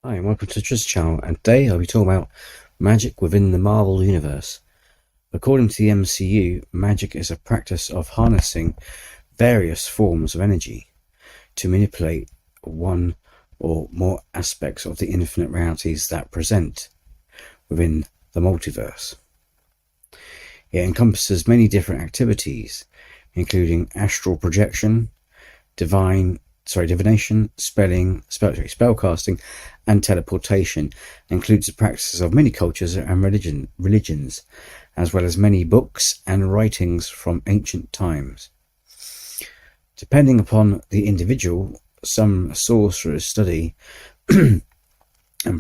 Hi, and welcome to Tris Channel, and today I'll be talking about magic within the Marvel Universe. According to the MCU, magic is a practice of harnessing various forms of energy to manipulate one or more aspects of the infinite realities that present within the multiverse. It encompasses many different activities, including astral projection, divination, spellcasting, and teleportation. Includes the practices of many cultures and religions, as well as many books and writings from ancient times. Depending upon the individual, some sorcerers study and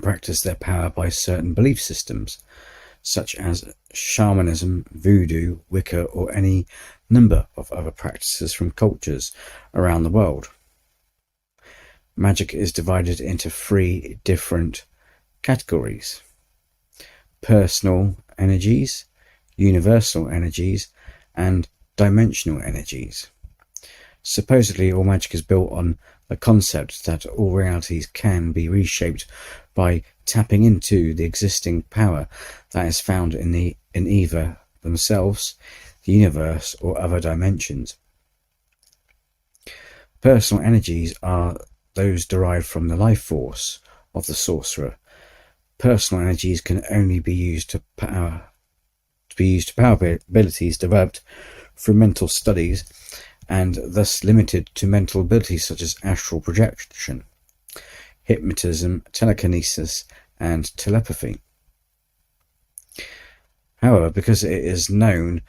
practice their power by certain belief systems, such as shamanism, voodoo, Wicca, or any number of other practices from cultures around the world. Magic is divided into three different categories: personal energies, universal energies, and dimensional energies. Supposedly, all magic is built on the concept that all realities can be reshaped by tapping into the existing power that is found in either themselves, the universe, or other dimensions. Personal energies are those derived from the life force of the sorcerer. Personal energies can only be used to power abilities developed through mental studies, and thus limited to mental abilities such as astral projection, hypnotism, telekinesis, and telepathy. However, because it is known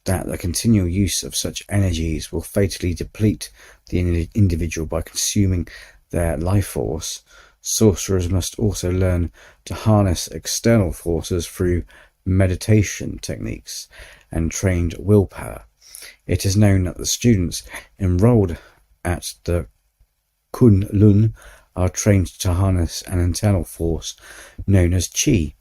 that the continual use of such energies will fatally deplete the individual by consuming their life force, sorcerers must also learn to harness external forces through meditation techniques and trained willpower. It is known that the students enrolled at the Kunlun are trained to harness an internal force known as Qi,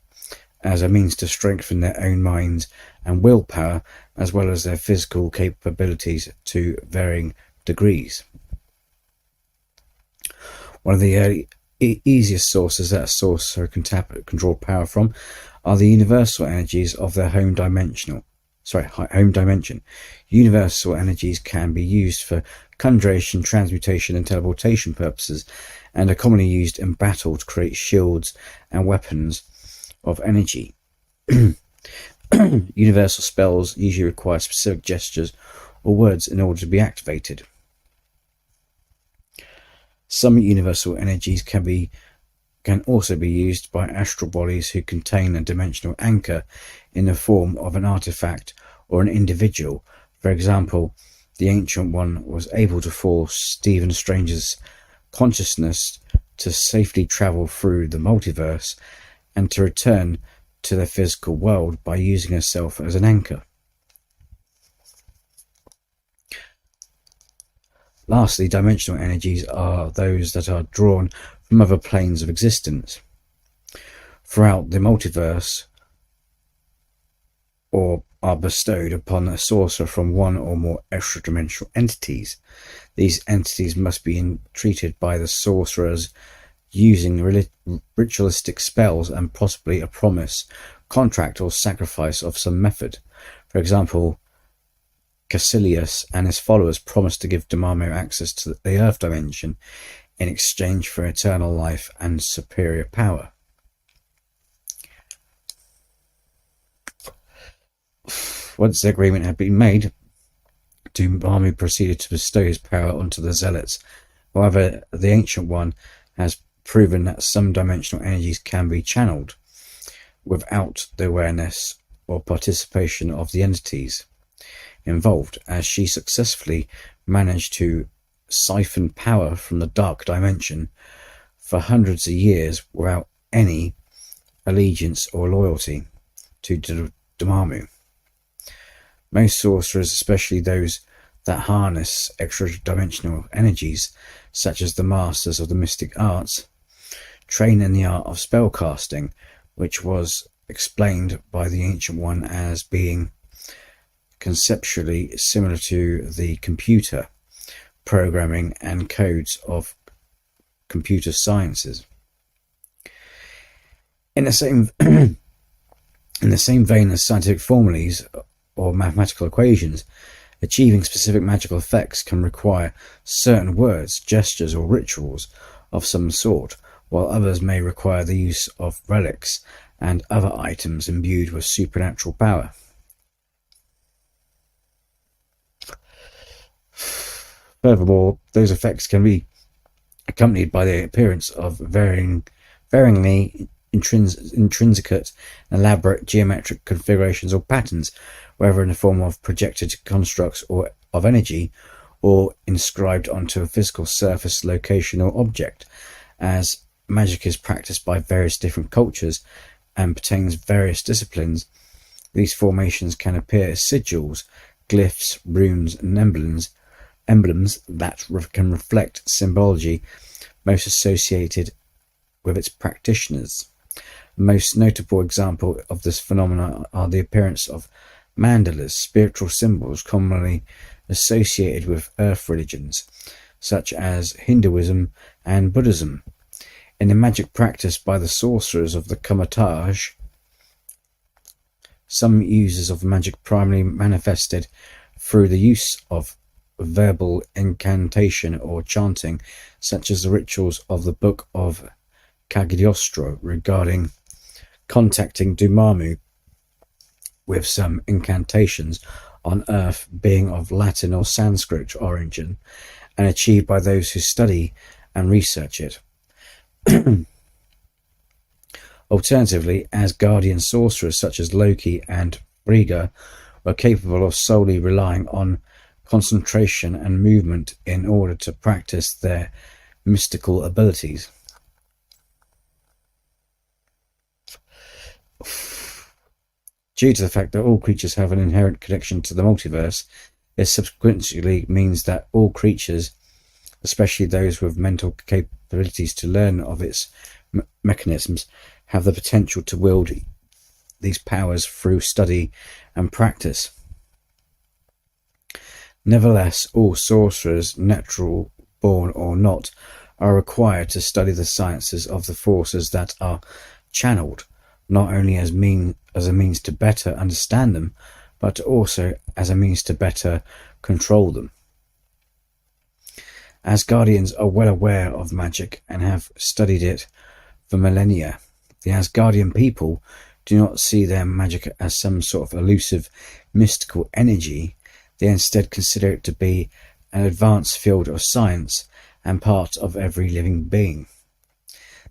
as a means to strengthen their own minds and willpower, as well as their physical capabilities to varying degrees. One of the easiest sources that a sorcerer can control power from are the universal energies of their home dimension. Universal energies can be used for conjuration, transmutation, and teleportation purposes, and are commonly used in battle to create shields and weapons of energy. Universal spells usually require specific gestures or words in order to be activated. Some universal energies can also be used by astral bodies who contain a dimensional anchor in the form of an artifact or an individual. For example, the Ancient One was able to force Stephen Strange's consciousness to safely travel through the multiverse and to return to the physical world by using herself as an anchor. Lastly, dimensional energies are those that are drawn from other planes of existence throughout the multiverse, or are bestowed upon a sorcerer from one or more extra-dimensional entities. These entities must be entreated by the sorcerers using ritualistic spells and possibly a promise, contract, or sacrifice of some method. For example, Caecilius and his followers promised to give Dormammu access to the Earth dimension in exchange for eternal life and superior power. Once the agreement had been made, Dormammu proceeded to bestow his power onto the Zealots. However, the Ancient One has proven that some dimensional energies can be channeled without the awareness or participation of the entities involved, as she successfully managed to siphon power from the dark dimension for hundreds of years without any allegiance or loyalty to Dormammu. Most sorcerers, especially those that harness extra-dimensional energies, such as the masters of the mystic arts, train in the art of spellcasting, which was explained by the Ancient One as being conceptually similar to the computer programming and codes of computer sciences. In the same in the same vein as scientific formulas or mathematical equations, achieving specific magical effects can require certain words, gestures, or rituals of some sort, while others may require the use of relics and other items imbued with supernatural power. Furthermore, those effects can be accompanied by the appearance of varyingly intricate and elaborate geometric configurations or patterns, whether in the form of projected constructs or of energy, or inscribed onto a physical surface, location, or object. As magic is practiced by various different cultures and pertains various disciplines, these formations can appear as sigils, glyphs, runes, and emblems that can reflect symbology most associated with its practitioners. The most notable example of this phenomenon are the appearance of mandalas, spiritual symbols commonly associated with earth religions, such as Hinduism and Buddhism. In the magic practiced by the sorcerers of the Kamataj, some uses of magic primarily manifested through the use of verbal incantation or chanting, such as the rituals of the Book of Cagliostro regarding contacting Dumamu, with some incantations on earth being of Latin or Sanskrit origin and achieved by those who study and research it. Alternatively, Asgardian sorcerers such as Loki and Frigga were capable of solely relying on concentration and movement in order to practice their mystical abilities. Due to the fact that all creatures have an inherent connection to the multiverse, this subsequently means that all creatures, especially those with mental capabilities to learn of its mechanisms, have the potential to wield these powers through study and practice. Nevertheless, all sorcerers, natural born or not, are required to study the sciences of the forces that are channeled, not only as a means to better understand them, but also as a means to better control them. Asgardians are well aware of magic and have studied it for millennia. The Asgardian people do not see their magic as some sort of elusive mystical energy. They instead consider it to be an advanced field of science and part of every living being.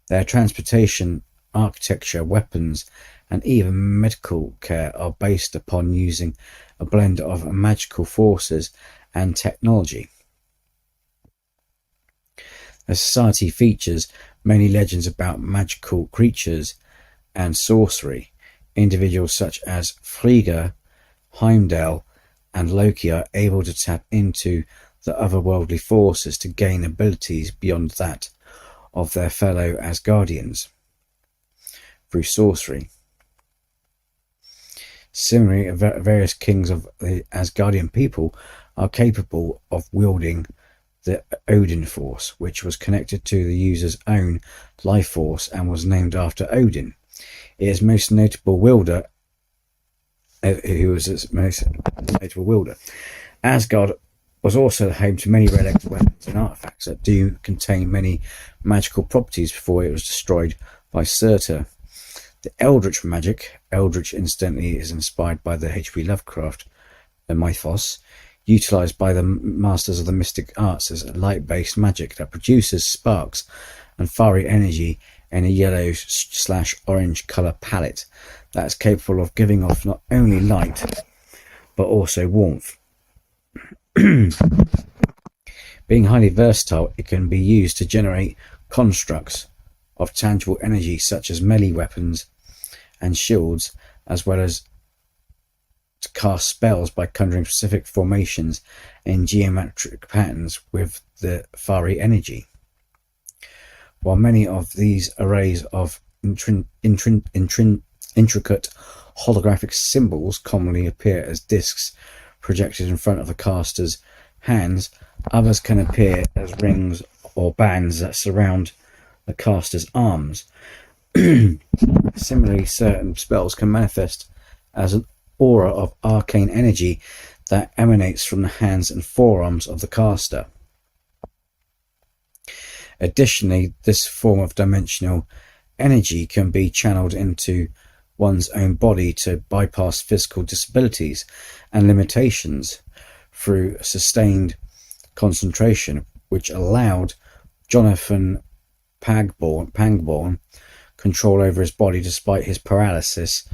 Their transportation, architecture, weapons, and even medical care are based upon using a blend of magical forces and technology. The society features many legends about magical creatures and sorcery. Individuals such as Frigga, Heimdall, and Loki are able to tap into the otherworldly forces to gain abilities beyond that of their fellow Asgardians through sorcery. Similarly, various kings of the Asgardian people are capable of wielding the Odin Force, which was connected to the user's own life force and was named after Odin. Its most notable wielder, Asgard was also home to many relics, weapons, and artifacts that do contain many magical properties before it was destroyed by Surtur. The Eldritch Magic, Eldritch incidentally is inspired by the H.P. Lovecraft mythos, utilized by the masters of the mystic arts as light-based magic that produces sparks and fiery energy in a yellow/orange color palette that is capable of giving off not only light but also warmth. Being highly versatile, it can be used to generate constructs of tangible energy such as melee weapons and shields, as well as to cast spells by conjuring specific formations in geometric patterns with the fiery energy. While many of these arrays of intricate holographic symbols commonly appear as discs projected in front of a caster's hands, others can appear as rings or bands that surround the caster's arms. Similarly, certain spells can manifest as an aura of arcane energy that emanates from the hands and forearms of the caster. Additionally, this form of dimensional energy can be channeled into one's own body to bypass physical disabilities and limitations through sustained concentration, which allowed Jonathan Pangborn control over his body despite his paralysis,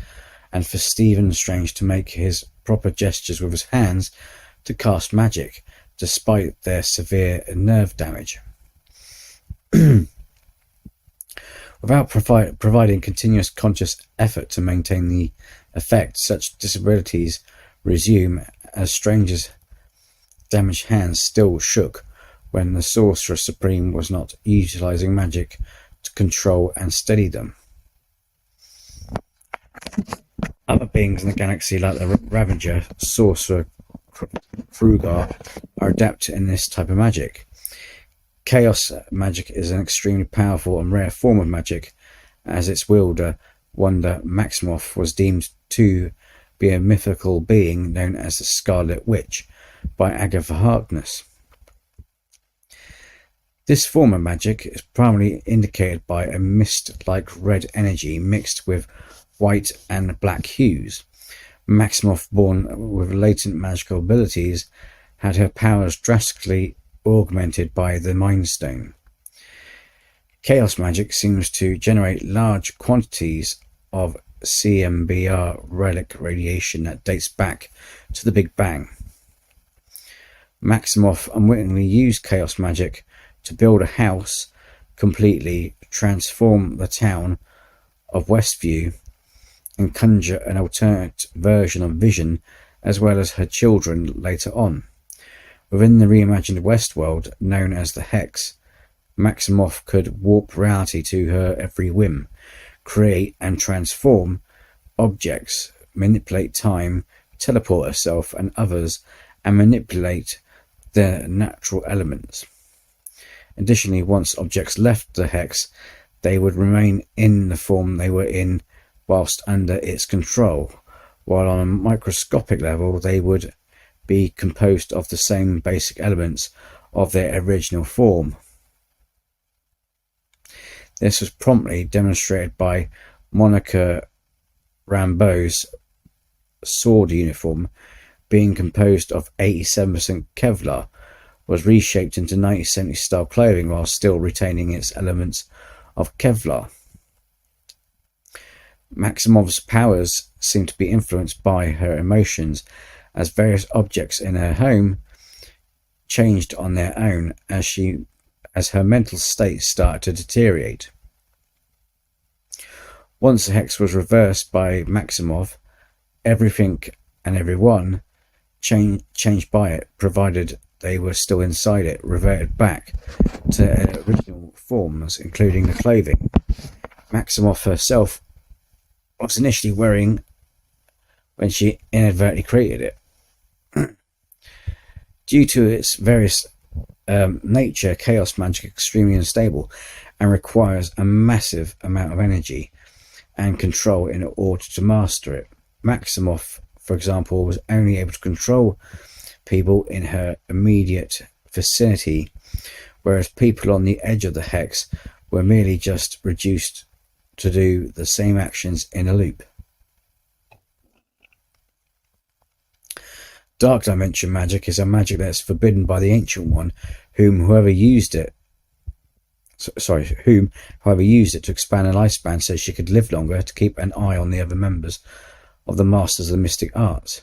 and for Stephen Strange to make his proper gestures with his hands to cast magic despite their severe nerve damage. Without providing continuous conscious effort to maintain the effect, such disabilities resume as Strange's damaged hands still shook when the Sorcerer Supreme was not utilizing magic to control and steady them. Other beings in the galaxy, like the Ravager, Sorcerer, Krugar, are adept in this type of magic. Chaos magic is an extremely powerful and rare form of magic, as its wielder, Wanda Maximoff, was deemed to be a mythical being known as the Scarlet Witch by Agatha Harkness. This form of magic is primarily indicated by a mist-like red energy mixed with white and black hues. Maximoff, born with latent magical abilities, had her powers drastically augmented by the Mind Stone. Chaos magic seems to generate large quantities of CMBR relic radiation that dates back to the Big Bang. Maximoff unwittingly used chaos magic to build a house, completely transform the town of Westview, and conjure an alternate version of Vision, as well as her children later on. Within the reimagined Westworld, known as the Hex, Maximoff could warp reality to her every whim, create and transform objects, manipulate time, teleport herself and others, and manipulate their natural elements. Additionally, once objects left the Hex, they would remain in the form they were in whilst under its control, while on a microscopic level they would be composed of the same basic elements of their original form. This was promptly demonstrated by Monica Rambeau's sword uniform, being composed of 87% Kevlar, was reshaped into 1970s style clothing while still retaining its elements of Kevlar. Maximoff's powers seem to be influenced by her emotions, as various objects in her home changed on their own as her mental state started to deteriorate. Once the Hex was reversed by Maximoff, everything and everyone changed by it, provided they were still inside it, reverted back to their original forms, including the clothing Maximoff herself was initially wearing when she inadvertently created it. Due to its various nature, chaos magic is extremely unstable and requires a massive amount of energy and control in order to master it. Maximoff, for example, was only able to control people in her immediate vicinity, whereas people on the edge of the Hex were merely just reduced to do the same actions in a loop. Dark Dimension magic is a magic that is forbidden by the Ancient One, whoever used it to expand her lifespan so she could live longer, to keep an eye on the other members of the Masters of the Mystic Arts.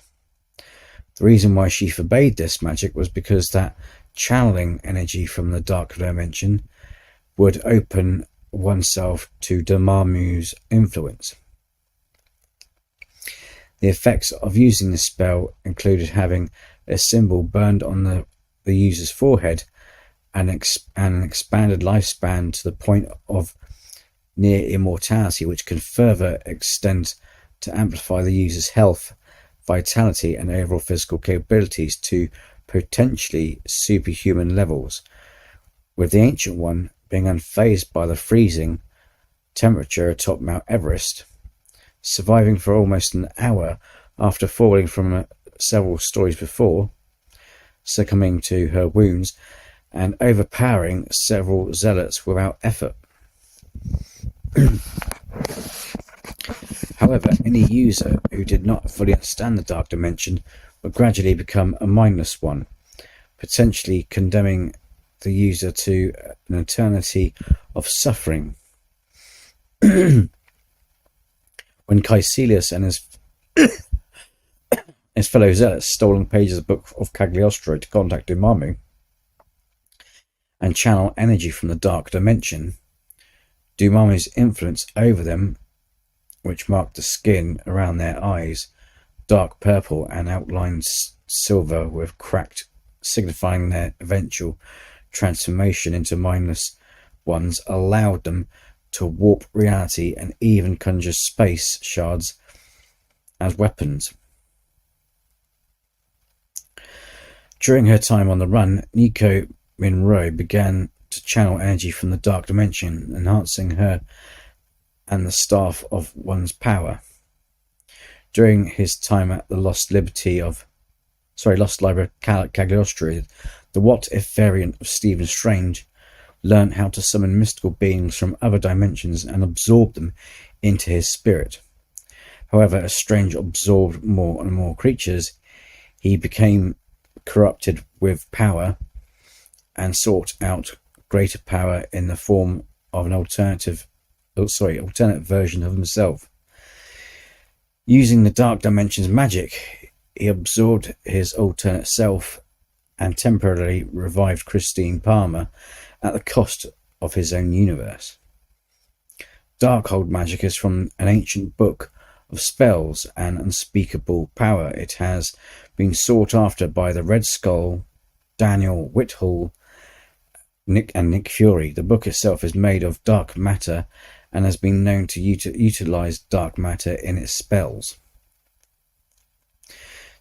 The reason why she forbade this magic was because that channeling energy from the Dark Dimension would open oneself to Dormammu's influence. The effects of using this spell included having a symbol burned on the user's forehead and an expanded lifespan to the point of near immortality, which can further extend to amplify the user's health, vitality, and overall physical capabilities to potentially superhuman levels, with the Ancient One being unfazed by the freezing temperature atop Mount Everest, surviving for almost an hour after falling from several stories before, succumbing to her wounds, and overpowering several zealots without effort. However, any user who did not fully understand the Dark Dimension would gradually become a mindless one, potentially condemning the user to an eternity of suffering. When Caecilius and his fellow zealots stole pages of the Book of Cagliostro to contact Dormammu and channel energy from the Dark Dimension, Dormammu's influence over them, which marked the skin around their eyes dark purple and outlined silver with cracked, signifying their eventual transformation into mindless ones, allowed them to warp reality and even conjure space shards as weapons. During her time on the run, Nico Monroe began to channel energy from the Dark Dimension, enhancing her and the staff of one's power. During his time at the Lost Library Cagliostro, the what-if variant of Stephen Strange learned how to summon mystical beings from other dimensions and absorb them into his spirit. However, as Strange absorbed more and more creatures, he became corrupted with power and sought out greater power in the form of an alternate version of himself. Using the Dark Dimension's magic, he absorbed his alternate self and temporarily revived Christine Palmer at the cost of his own universe. Darkhold Magic is from an ancient book of spells and unspeakable power. It has been sought after by the Red Skull, Daniel Whitehall, Nick Fury. The book itself is made of dark matter and has been known to utilize dark matter in its spells.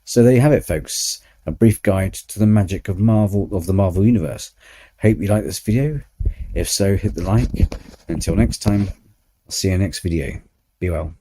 So there you have it, folks. A brief guide to the magic of the Marvel Universe. Hope you like this video. If so, hit the like. Until next time, I'll see you in the next video. Be well.